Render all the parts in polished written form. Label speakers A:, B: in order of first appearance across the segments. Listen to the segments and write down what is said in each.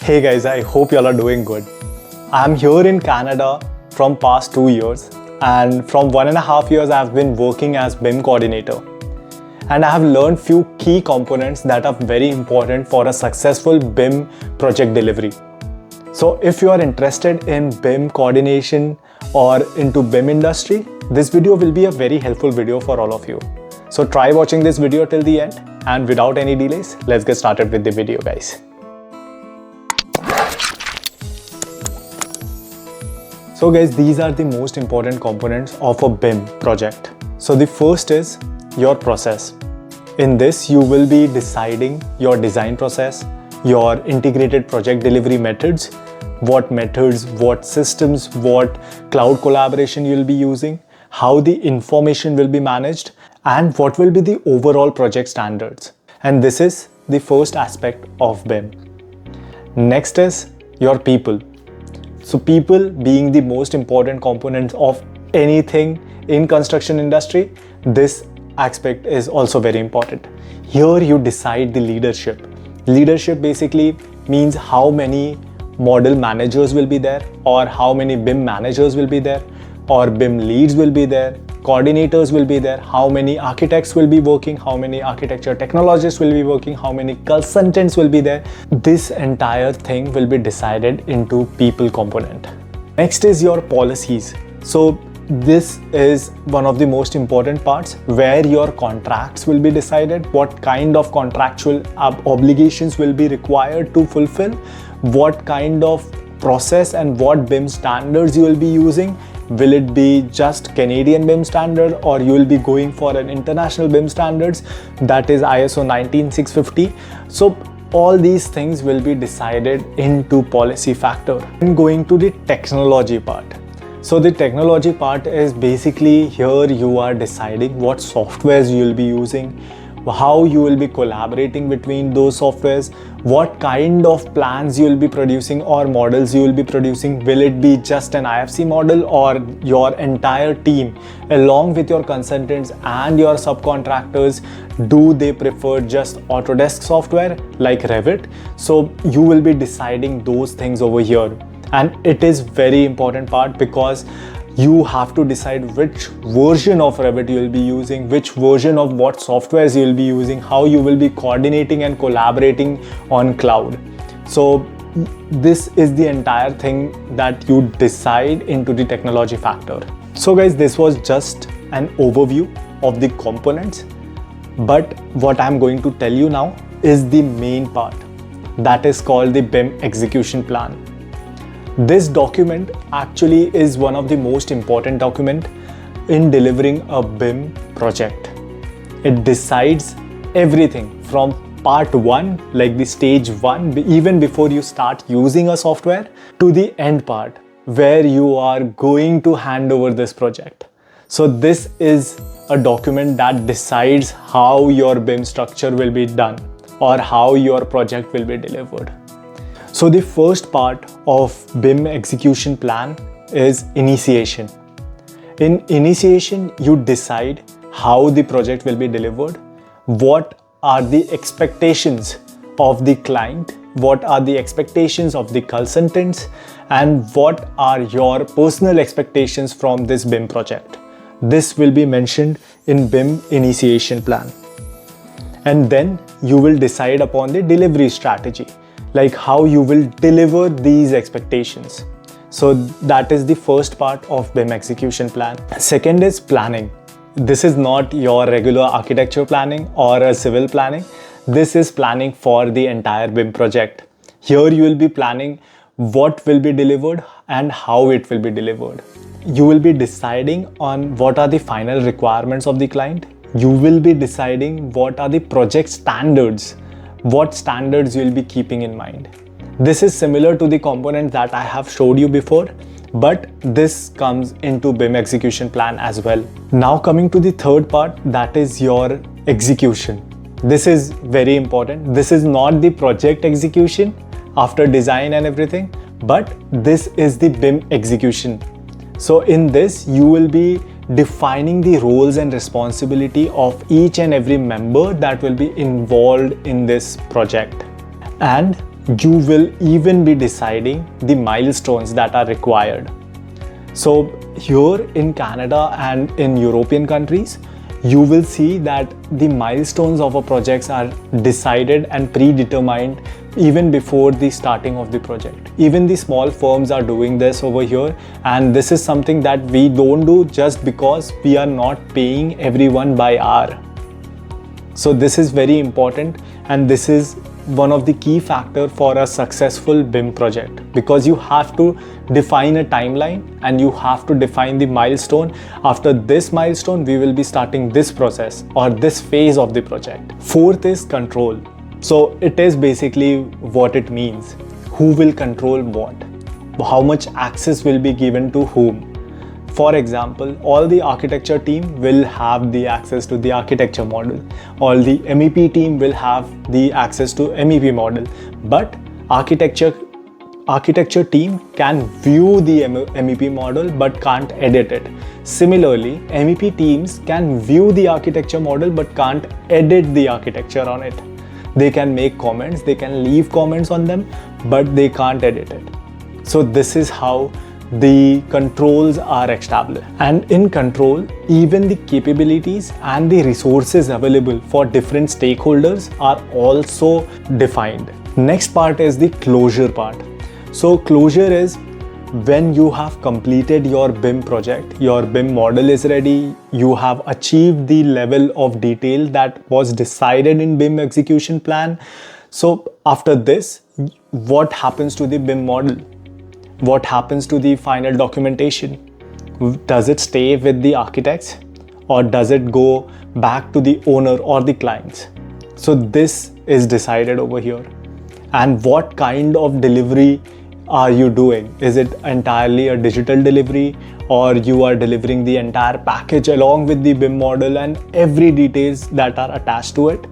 A: Hey guys, I hope y'all are doing good. I'm here in Canada from past 2 years, and from 1.5 years I've been working as BIM coordinator. And I have learned few key components that are very important for a successful BIM project delivery. So if you are interested in BIM coordination or into BIM industry, this video will be a very helpful video for all of you. So try watching this video till the end, and without any delays, let's get started with the video, guys. So guys, these are the most important components of a BIM project. So the first is your process. In this, you will be deciding your design process, your integrated project delivery methods, what systems, what cloud collaboration you'll be using, how the information will be managed, and what will be the overall project standards. And this is the first aspect of BIM. Next is your people. So people being the most important component of anything in construction industry, this aspect is also very important. Here you decide the leadership. Leadership basically means how many model managers will be there, or how many BIM managers will be there, or BIM leads will be there, coordinators will be there, how many architects will be working, how many architecture technologists will be working, how many consultants will be there. This entire thing will be decided into people component. Next is your policies. So this is one of the most important parts where your contracts will be decided, what kind of contractual obligations will be required to fulfill, what kind of process and what BIM standards you will be using. Will it be just Canadian BIM standard, or you will be going for an international BIM standards, that is ISO 19650. So all these things will be decided into policy factor. And going to the technology part. So the technology part is basically here you are deciding what softwares you will be using, how you will be collaborating between those softwares, what kind of plans you will be producing or models you will be producing. Will it be just an IFC model, or your entire team along with your consultants and your subcontractors, do they prefer just Autodesk software like Revit? So you will be deciding those things over here. And it is very important part because you have to decide which version of Revit you will be using, which version of what softwares you will be using, how you will be coordinating and collaborating on cloud. So this is the entire thing that you decide into the technology factor. So guys, this was just an overview of the components, but what I'm going to tell you now is the main part, that is called the BIM execution plan. This document actually is one of the most important document in delivering a BIM project. It decides everything from part 1, like the stage 1, even before you start using a software, to the end part where you are going to hand over this project. So this is a document that decides how your BIM structure will be done or how your project will be delivered. So the first part of BIM execution plan is initiation. In initiation, you decide how the project will be delivered, what are the expectations of the client, what are the expectations of the consultants, and what are your personal expectations from this BIM project. This will be mentioned in BIM initiation plan. And then you will decide upon the delivery strategy, like how you will deliver these expectations. So that is the first part of BIM execution plan. Second is planning. This is not your regular architecture planning or a civil planning. This is planning for the entire BIM project. Here you will be planning what will be delivered and how it will be delivered. You will be deciding on what are the final requirements of the client. You will be deciding what are the project standards, what standards you will be keeping in mind. This is similar to the component that I have showed you before, but this comes into BIM execution plan as well. Now coming to the third part, that is your execution. This is very important. This is not the project execution after design and everything, but this is the BIM execution. So in this, you will be defining the roles and responsibility of each and every member that will be involved in this project. And you will even be deciding the milestones that are required. So here in Canada and in European countries, you will see that the milestones of a project are decided and predetermined even before the starting of the project. Even the small firms are doing this over here, and this is something that we don't do just because we are not paying everyone by hour. So this is very important, and this is one of the key factors for a successful BIM project, because you have to define a timeline and you have to define the milestone. After this milestone, we will be starting this process or this phase of the project. Fourth is control. So it is basically what it means. Who will control what? How much access will be given to whom? For example, all the architecture team will have the access to the architecture model. All the MEP team will have the access to MEP model. But architecture team can view the MEP model but can't edit it. Similarly, MEP teams can view the architecture model but can't edit the architecture on it. They can make comments, they can leave comments on them, but they can't edit it. So this is how the controls are established. And in control, even the capabilities and the resources available for different stakeholders are also defined. Next part is the closure part. So closure is when you have completed your BIM project, your BIM model is ready, you have achieved the level of detail that was decided in BIM execution plan. So after this, what happens to the BIM model? What happens to the final documentation? Does it stay with the architects or does it go back to the owner or the clients? So this is decided over here. And what kind of delivery are you doing? Is it entirely a digital delivery, or you are delivering the entire package along with the BIM model and every details that are attached to it,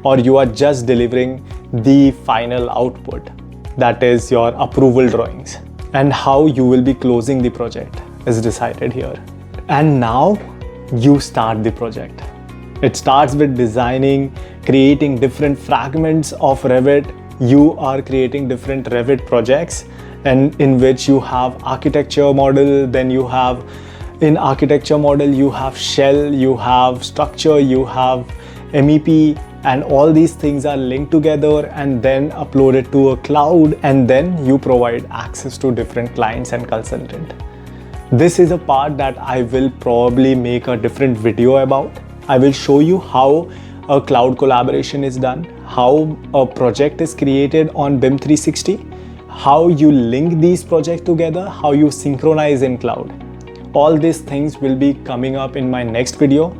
A: or you are just delivering the final output, that is your approval drawings? And how you will be closing the project is decided here. And now you start the project. It starts with designing, creating different fragments of Revit. You are creating different Revit projects, and in which you have architecture model, then you have in architecture model you have shell, you have structure, you have MEP, and all these things are linked together and then uploaded to a cloud, and then you provide access to different clients and consultant. This is a part that I will probably make a different video about. I will show you how a cloud collaboration is done, how a project is created on BIM 360, how you link these projects together, how you synchronize in cloud. All these things will be coming up in my next video.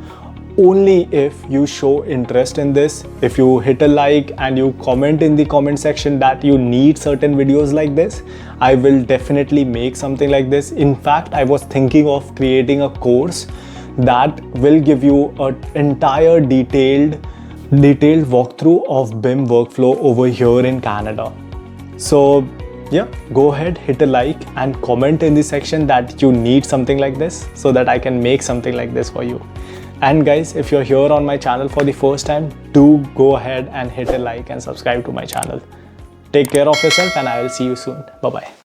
A: Only if you show interest in this, if you hit a like and you comment in the comment section that you need certain videos like this, I will definitely make something like this. In fact, I was thinking of creating a course that will give you an entire detailed walkthrough of BIM workflow over here in Canada. So yeah, go ahead, hit a like and comment in the section that you need something like this so that I can make something like this for you. And guys, if you're here on my channel for the first time, do go ahead and hit a like and subscribe to my channel. Take care of yourself and I will see you soon. Bye-bye.